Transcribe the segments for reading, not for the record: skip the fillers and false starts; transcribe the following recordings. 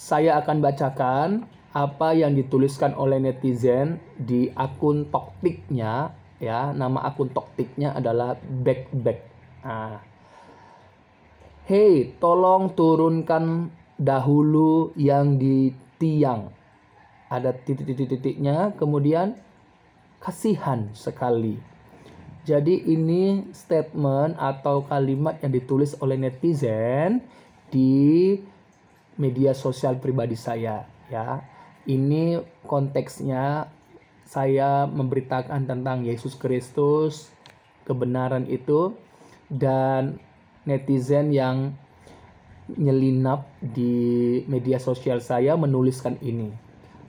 saya akan bacakan apa yang dituliskan oleh netizen di akun Toktiknya, ya. Nama akun Toktiknya adalah Backback. Nah, hey, tolong turunkan dahulu yang di tiang. Ada titik-titiknya, kemudian kasihan sekali. Jadi ini statement atau kalimat yang ditulis oleh netizen di media sosial pribadi saya, ya. Ini konteksnya saya memberitakan tentang Yesus Kristus, kebenaran itu, dan netizen yang nyelinap di media sosial saya menuliskan ini.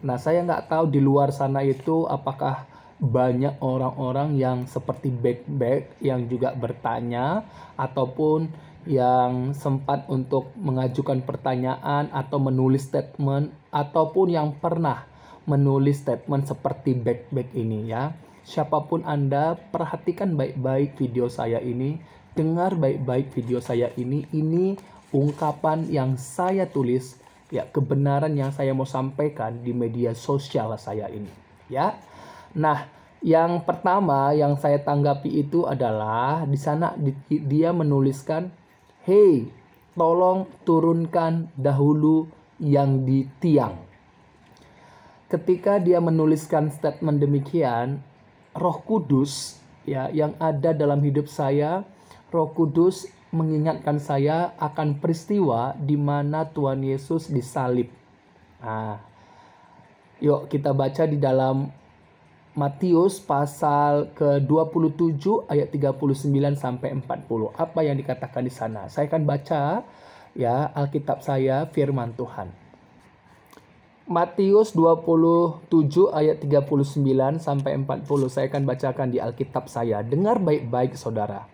Nah, saya nggak tahu di luar sana itu apakah banyak orang-orang yang seperti Backback yang juga bertanya ataupun yang sempat untuk mengajukan pertanyaan atau menulis statement ataupun yang pernah menulis statement seperti Backback ini, ya. Siapapun Anda, perhatikan baik-baik video saya ini, dengar baik-baik video saya ini ungkapan yang saya tulis, ya, kebenaran yang saya mau sampaikan di media sosial saya ini, ya. Nah, yang pertama yang saya tanggapi itu adalah di sana dia menuliskan, "Hey, tolong turunkan dahulu yang di tiang." Ketika dia menuliskan statement demikian, Roh Kudus, ya, yang ada dalam hidup saya, Roh Kudus mengingatkan saya akan peristiwa di mana Tuhan Yesus disalib. Nah, yuk kita baca di dalam Matius pasal ke-27 ayat 39 sampai 40. Apa yang dikatakan di sana? Saya akan baca, ya, Alkitab saya, firman Tuhan. Matius 27 ayat 39 sampai 40. Saya akan bacakan di Alkitab saya. Dengar baik-baik, saudara.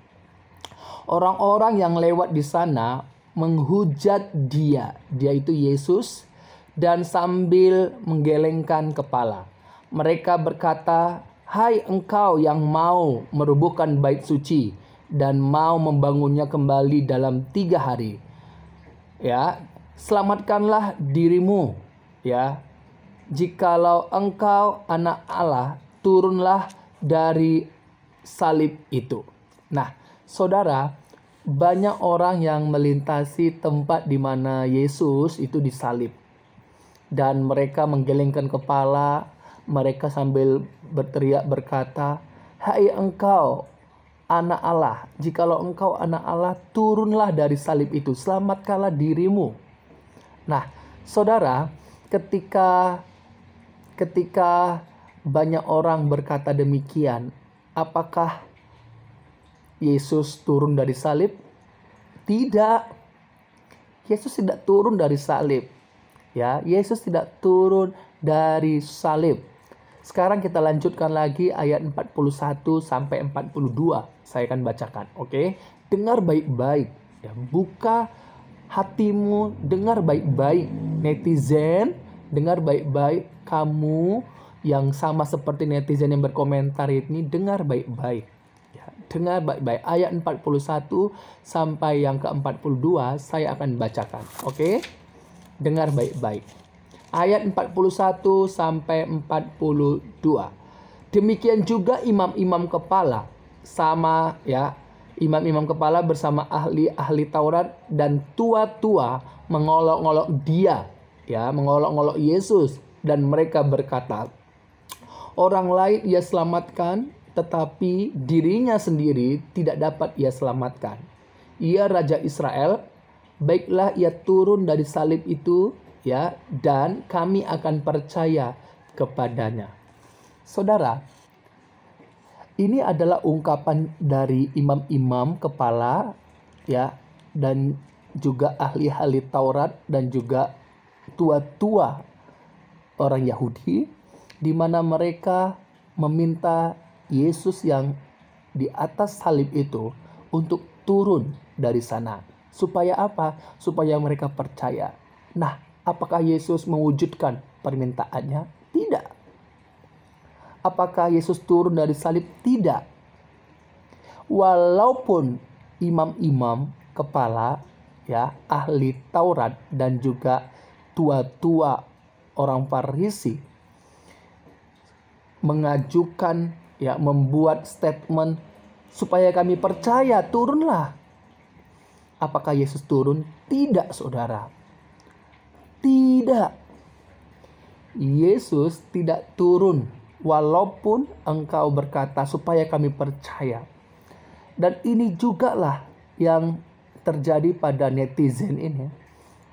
Orang-orang yang lewat di sana menghujat dia itu Yesus, dan sambil menggelengkan kepala. Mereka berkata, "Hai engkau yang mau merobohkan bait suci dan mau membangunnya kembali dalam 3 hari. Ya, selamatkanlah dirimu, ya. Jikalau engkau anak Allah, turunlah dari salib itu." Nah, saudara, banyak orang yang melintasi tempat di mana Yesus itu disalib. Dan mereka menggelengkan kepala, mereka sambil berteriak berkata, "Hai engkau anak Allah, jikalau engkau anak Allah, turunlah dari salib itu, selamatkanlah dirimu." Nah, saudara, ketika banyak orang berkata demikian, apakah Yesus turun dari salib? Tidak. Yesus tidak turun dari salib. Ya, Yesus tidak turun dari salib. Sekarang kita lanjutkan lagi ayat 41 sampai 42. Saya akan bacakan, oke? Dengar baik-baik, ya. Buka hatimu, dengar baik-baik. Netizen, dengar baik-baik. Kamu yang sama seperti netizen yang berkomentar ini, dengar baik-baik. Ya, dengar baik-baik. Ayat 41 sampai yang ke-42 saya akan bacakan, oke? Dengar baik-baik. Ayat 41 sampai 42. Demikian juga imam-imam kepala imam-imam kepala bersama ahli-ahli Taurat dan tua-tua mengolok-olok dia, ya, mengolok-olok Yesus, dan mereka berkata, "Orang lain ia selamatkan, tetapi dirinya sendiri tidak dapat ia selamatkan. Ia Raja Israel, baiklah ia turun dari salib itu, ya, dan kami akan percaya kepadanya." Saudara, ini adalah ungkapan dari imam-imam kepala, ya, dan juga ahli-ahli Taurat dan juga tua-tua orang Yahudi, di mana mereka meminta Yesus yang di atas salib itu untuk turun dari sana. Supaya apa? Supaya mereka percaya. Nah, apakah Yesus mewujudkan permintaannya? Tidak. Apakah Yesus turun dari salib? Tidak. Walaupun imam-imam kepala, ya, ahli Taurat dan juga tua-tua orang Farisi mengajukan, membuat statement supaya kami percaya, turunlah. Apakah Yesus turun? Tidak, saudara. Tidak. Yesus tidak turun walaupun engkau berkata supaya kami percaya. Dan ini juga lah yang terjadi pada netizen ini.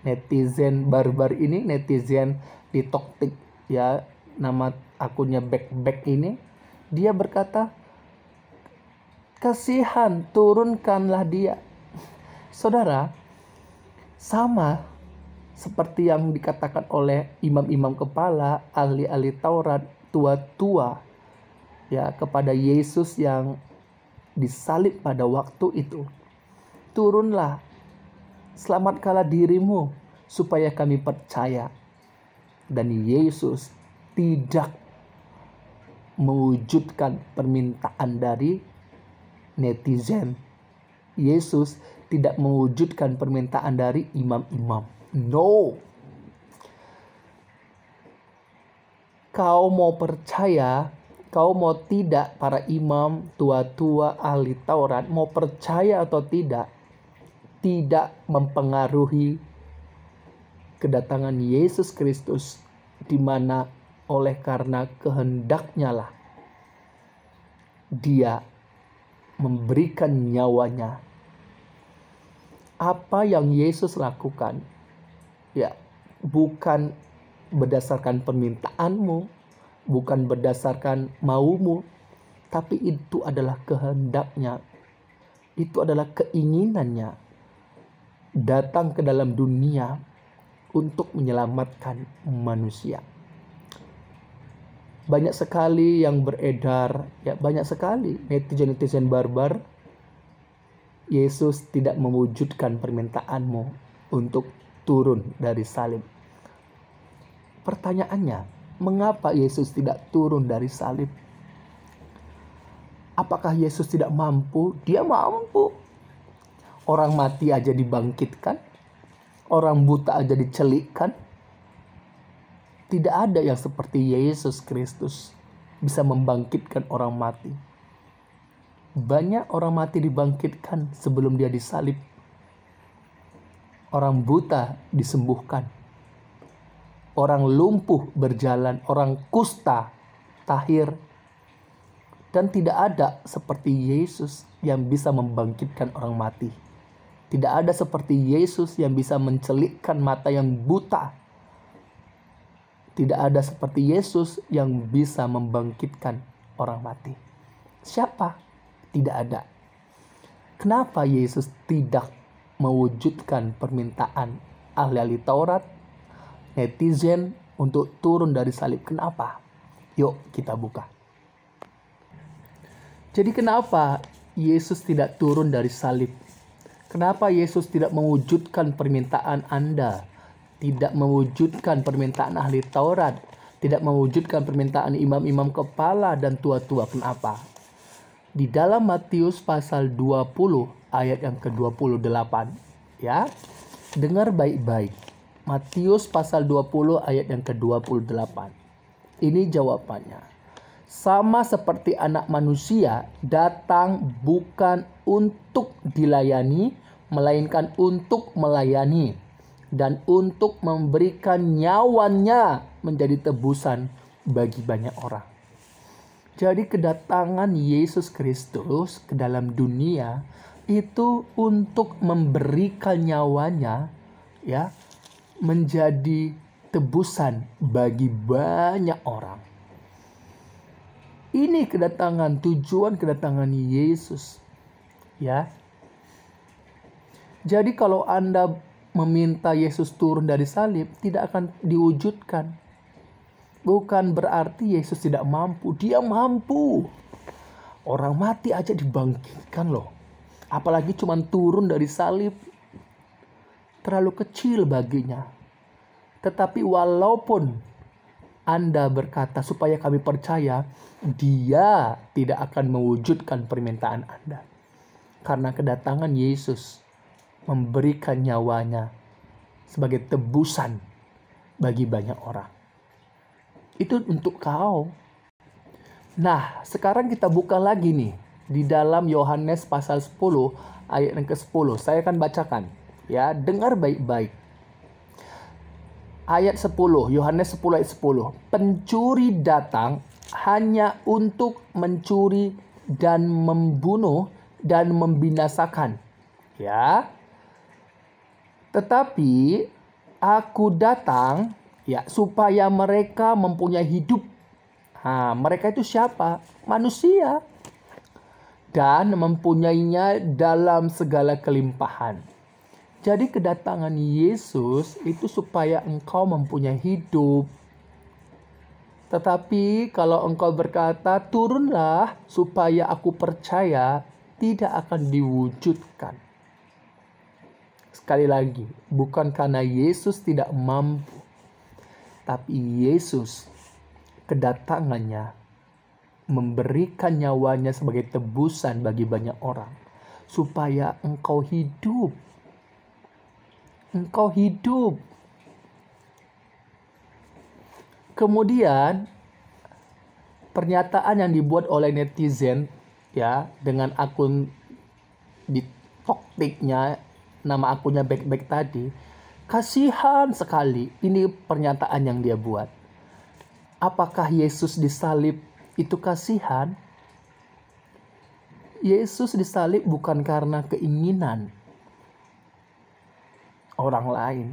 Netizen barbar ini, netizen di TikTok, nama akunnya back ini, dia berkata, kasihan, turunkanlah dia. Saudara, sama seperti yang dikatakan oleh imam-imam kepala, ahli-ahli Taurat, tua-tua, kepada Yesus yang disalib pada waktu itu. Turunlah, selamatkanlah dirimu supaya kami percaya. Dan Yesus tidak mewujudkan permintaan dari netizen. Yesus tidak mewujudkan permintaan dari imam-imam. No. Kau mau percaya, kau mau tidak, para imam, tua-tua, ahli Taurat, mau percaya atau tidak mempengaruhi kedatangan Yesus Kristus, di mana oleh karena kehendaknya lah dia memberikan nyawanya. Apa yang Yesus lakukan, bukan berdasarkan permintaanmu, bukan berdasarkan maumu, tapi itu adalah kehendaknya. Itu adalah keinginannya, datang ke dalam dunia untuk menyelamatkan manusia. Banyak sekali yang beredar, banyak sekali netizen-netizen barbar. Yesus tidak mewujudkan permintaanmu untuk turun dari salib. Pertanyaannya, mengapa Yesus tidak turun dari salib? Apakah Yesus tidak mampu? Dia mampu. Orang mati aja dibangkitkan. Orang buta aja dicelikkan. Tidak ada yang seperti Yesus Kristus bisa membangkitkan orang mati. Banyak orang mati dibangkitkan sebelum dia disalib. Orang buta disembuhkan. Orang lumpuh berjalan, orang kusta tahir. Dan tidak ada seperti Yesus yang bisa membangkitkan orang mati. Tidak ada seperti Yesus yang bisa mencelikkan mata yang buta. Tidak ada seperti Yesus yang bisa membangkitkan orang mati. Siapa? Tidak ada. Kenapa Yesus tidak mewujudkan permintaan ahli-ahli Taurat, netizen untuk turun dari salib? Kenapa? Yuk kita buka. Jadi kenapa Yesus tidak turun dari salib? Kenapa Yesus tidak mewujudkan permintaan Anda? Tidak mewujudkan permintaan ahli Taurat, tidak mewujudkan permintaan imam-imam kepala dan tua-tua. Kenapa? Di dalam Matius pasal 20 ayat yang ke-28, dengar baik-baik. Matius pasal 20 ayat yang ke-28. Ini jawabannya. Sama seperti anak manusia datang bukan untuk dilayani, melainkan untuk melayani dan untuk memberikan nyawanya menjadi tebusan bagi banyak orang. Jadi kedatangan Yesus Kristus ke dalam dunia itu untuk memberikan nyawanya menjadi tebusan bagi banyak orang. Ini tujuan kedatangan Yesus. Jadi kalau Anda meminta Yesus turun dari salib, tidak akan diwujudkan. Bukan berarti Yesus tidak mampu. Dia mampu. Orang mati aja dibangkitkan loh. Apalagi cuma turun dari salib. Terlalu kecil baginya. Tetapi walaupun Anda berkata supaya kami percaya, Dia tidak akan mewujudkan permintaan Anda. Karena kedatangan Yesus memberikan nyawanya sebagai tebusan bagi banyak orang. Itu untuk kau. Nah, sekarang kita buka lagi nih di dalam Yohanes pasal 10 ayat yang ke-10. Saya akan bacakan. Ya, dengar baik-baik. Ayat 10, Yohanes 10 ayat 10. Pencuri datang hanya untuk mencuri dan membunuh dan membinasakan. Ya. Tetapi aku datang ya supaya mereka mempunyai hidup. Mereka itu siapa? Manusia. Dan mempunyainya dalam segala kelimpahan. Jadi kedatangan Yesus itu supaya engkau mempunyai hidup. Tetapi kalau engkau berkata, turunlah supaya aku percaya, tidak akan diwujudkan. Sekali lagi, bukan karena Yesus tidak mampu, tapi Yesus kedatangannya memberikan nyawanya sebagai tebusan bagi banyak orang. Supaya engkau hidup. Engkau hidup. Kemudian pernyataan yang dibuat oleh netizen ya dengan akun di toktiknya, nama akunnya baik-baik tadi, kasihan sekali. Ini pernyataan yang dia buat. Apakah Yesus disalib itu kasihan? Yesus disalib bukan karena keinginan orang lain,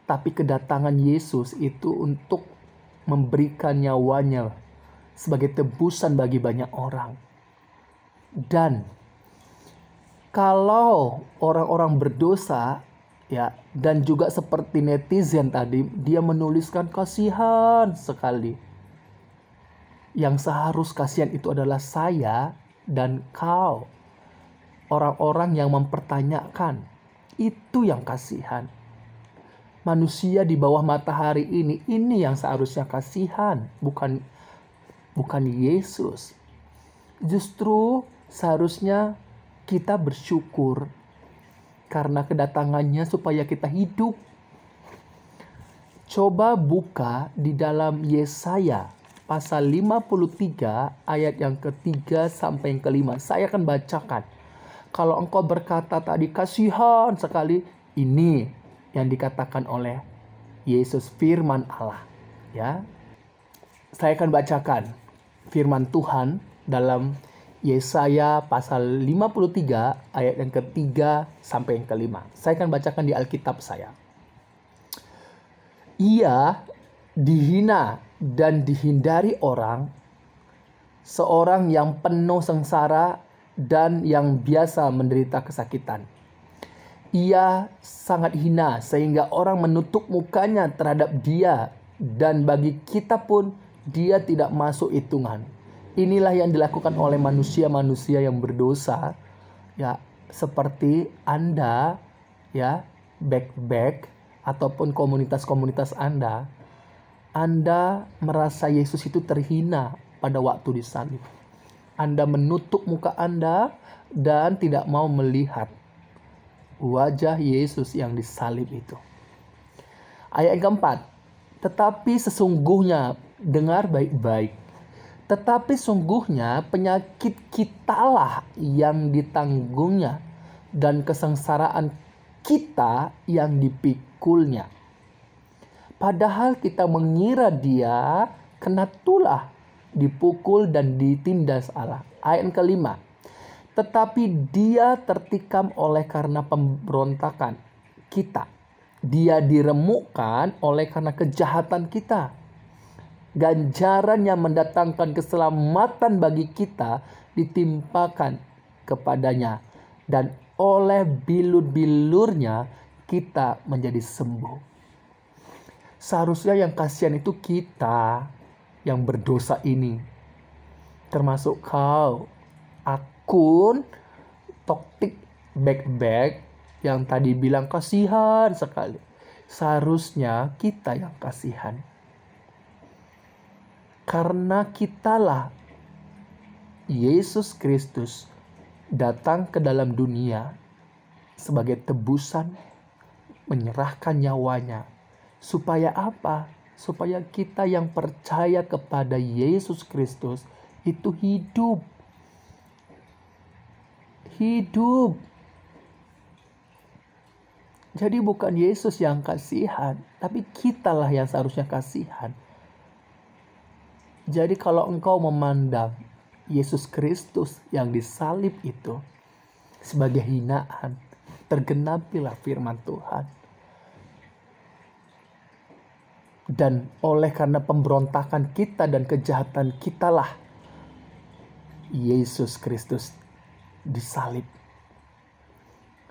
tapi kedatangan Yesus itu untuk memberikan nyawanya sebagai tebusan bagi banyak orang. Dan kalau orang-orang berdosa ya, dan juga seperti netizen tadi, dia menuliskan kasihan sekali. Yang seharus kasihan itu adalah saya dan kau. Orang-orang yang mempertanyakan, itu yang kasihan. Manusia di bawah matahari ini yang seharusnya kasihan, bukan Yesus. Justru seharusnya kita bersyukur karena kedatangannya supaya kita hidup. Coba buka di dalam Yesaya pasal 53 ayat yang ke-3 sampai yang ke-5. Saya akan bacakan. Kalau engkau berkata tadi kasihan sekali, ini yang dikatakan oleh Yesus, firman Allah. Ya, saya akan bacakan firman Tuhan dalam Yesaya pasal 53 ayat yang ke-3 sampai yang ke-5. Saya akan bacakan di Alkitab saya. Ia dihina dan dihindari orang, seorang yang penuh sengsara dan yang biasa menderita kesakitan. Ia sangat hina sehingga orang menutup mukanya terhadap dia, dan bagi kita pun dia tidak masuk hitungan. Inilah yang dilakukan oleh manusia-manusia yang berdosa, ya, seperti Anda, ya, back ataupun komunitas-komunitas Anda. Anda merasa Yesus itu terhina pada waktu disalib. Anda menutup muka Anda dan tidak mau melihat wajah Yesus yang disalib itu. Ayat yang keempat. Tetapi sesungguhnya, dengar baik-baik. Tetapi sungguhnya penyakit kitalah yang ditanggungnya dan kesengsaraan kita yang dipikulnya. Padahal kita mengira dia kena tulah, dipukul dan ditindas Allah. Ayat yang kelima. Tetapi dia tertikam oleh karena pemberontakan kita. Dia diremukkan oleh karena kejahatan kita. Ganjaran yang mendatangkan keselamatan bagi kita ditimpakan kepadanya. Dan oleh bilur-bilurnya kita menjadi sembuh. Seharusnya yang kasihan itu kita yang berdosa ini. Termasuk kau. Akun toktik back yang tadi bilang kasihan sekali. Seharusnya kita yang kasihan. Karena kitalah Yesus Kristus datang ke dalam dunia sebagai tebusan, menyerahkan nyawanya Supaya apa? Supaya kita yang percaya kepada Yesus Kristus itu hidup. Hidup. Jadi bukan Yesus yang kasihan, tapi kitalah yang seharusnya kasihan. Jadi kalau engkau memandang Yesus Kristus yang disalib itu sebagai hinaan, tergenapilah firman Tuhan. Dan oleh karena pemberontakan kita dan kejahatan kitalah Yesus Kristus disalib.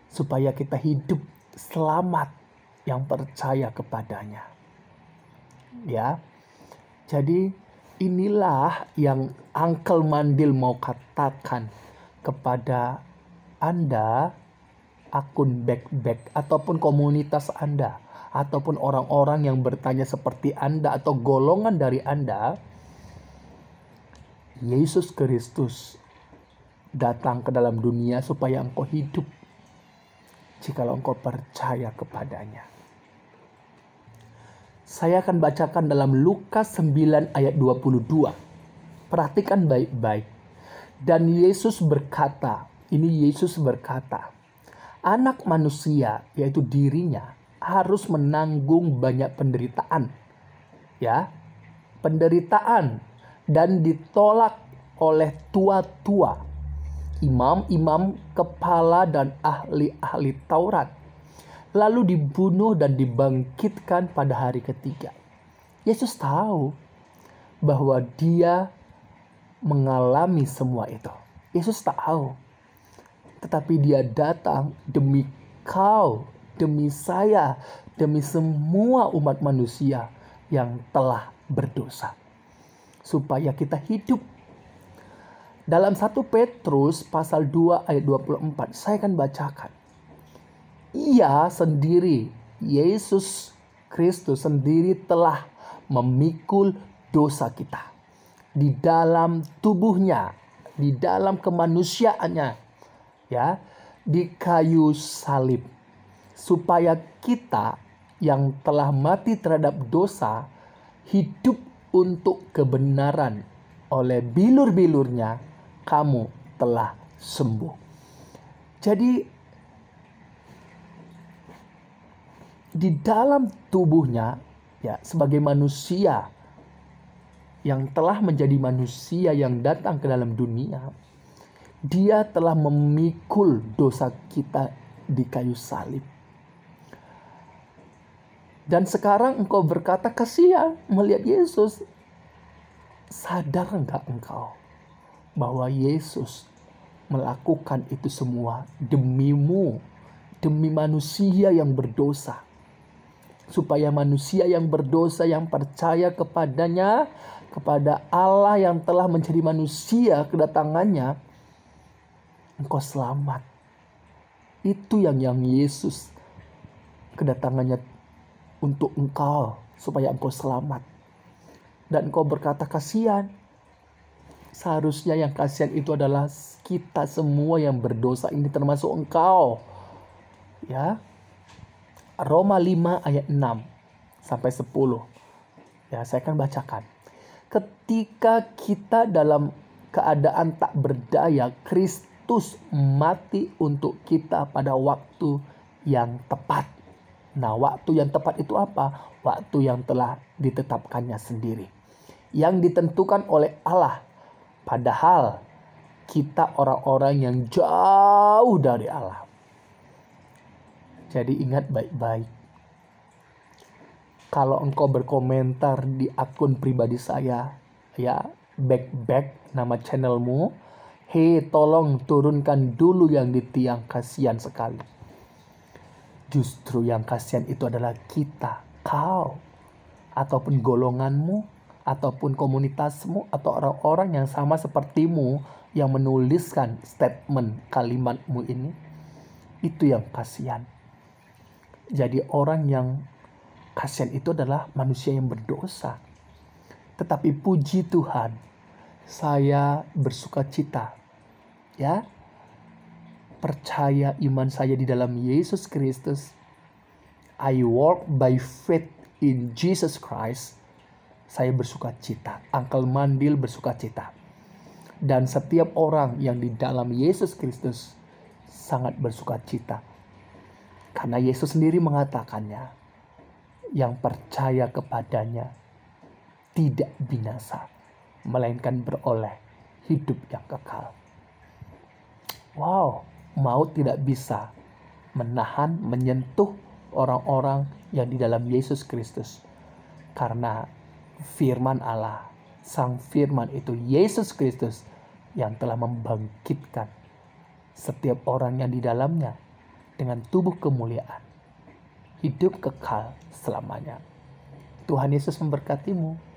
Supaya kita hidup selamat yang percaya kepadanya. Ya. Jadi inilah yang Uncle Mandil mau katakan kepada Anda, akun back ataupun komunitas Anda, ataupun orang-orang yang bertanya seperti Anda atau golongan dari Anda. Yesus Kristus datang ke dalam dunia supaya engkau hidup jikalau engkau percaya kepadanya. Saya akan bacakan dalam Lukas 9 ayat 22. Perhatikan baik-baik. Dan Yesus berkata, ini Yesus berkata, Anak manusia, yaitu dirinya, harus menanggung banyak penderitaan. Ya, penderitaan dan ditolak oleh tua-tua, imam-imam kepala dan ahli-ahli Taurat, lalu dibunuh dan dibangkitkan pada hari ketiga. Yesus tahu bahwa dia mengalami semua itu. Yesus tahu. Tetapi dia datang demi kau, demi saya, demi semua umat manusia yang telah berdosa. Supaya kita hidup. Dalam 1 Petrus pasal 2 ayat 24, saya akan bacakan. Ia sendiri, Yesus Kristus sendiri telah memikul dosa kita di dalam tubuhnya, di dalam kemanusiaannya, ya, di kayu salib, supaya kita yang telah mati terhadap dosa hidup untuk kebenaran. Oleh bilur-bilurnya kamu telah sembuh. Jadi di dalam tubuhnya, ya, sebagai manusia yang telah menjadi manusia yang datang ke dalam dunia, dia telah memikul dosa kita di kayu salib. Dan sekarang engkau berkata, kasihan melihat Yesus. Sadar enggak engkau bahwa Yesus melakukan itu semua demimu, demi manusia yang berdosa. Supaya manusia yang berdosa yang percaya kepadanya, kepada Allah yang telah menjadi manusia kedatangannya, engkau selamat. Itu yang Yesus kedatangannya untuk engkau, supaya engkau selamat. Dan engkau berkata kasihan. Seharusnya yang kasihan itu adalah kita semua yang berdosa, ini termasuk engkau. Ya. Roma 5 ayat 6 sampai 10. Ya, saya akan bacakan. Ketika kita dalam keadaan tak berdaya, Kristus mati untuk kita pada waktu yang tepat. Nah, waktu yang tepat itu apa? Waktu yang telah ditetapkannya sendiri, yang ditentukan oleh Allah. Padahal kita orang-orang yang jauh dari Allah. Jadi ingat baik-baik. Kalau engkau berkomentar di akun pribadi saya, ya, back nama channelmu, hei tolong turunkan dulu yang di tiang, kasihan sekali. Justru yang kasihan itu adalah kita, kau, ataupun golonganmu, ataupun komunitasmu, atau orang-orang yang sama sepertimu yang menuliskan statement kalimatmu ini. Itu yang kasihan. Jadi orang yang kasihan itu adalah manusia yang berdosa. Tetapi puji Tuhan, saya bersukacita, ya, percaya iman saya di dalam Yesus Kristus. I walk by faith in Jesus Christ, saya bersuka cita. Uncle Mandil bersuka cita. Dan setiap orang yang di dalam Yesus Kristus sangat bersuka cita. Karena Yesus sendiri mengatakannya, yang percaya kepadanya tidak binasa, melainkan beroleh hidup yang kekal. Wow, maut tidak bisa menahan, menyentuh orang-orang yang di dalam Yesus Kristus. Karena firman Allah, Sang Firman itu Yesus Kristus yang telah membangkitkan setiap orang yang di dalamnya dengan tubuh kemuliaan, hidup kekal selamanya. Tuhan Yesus memberkatimu.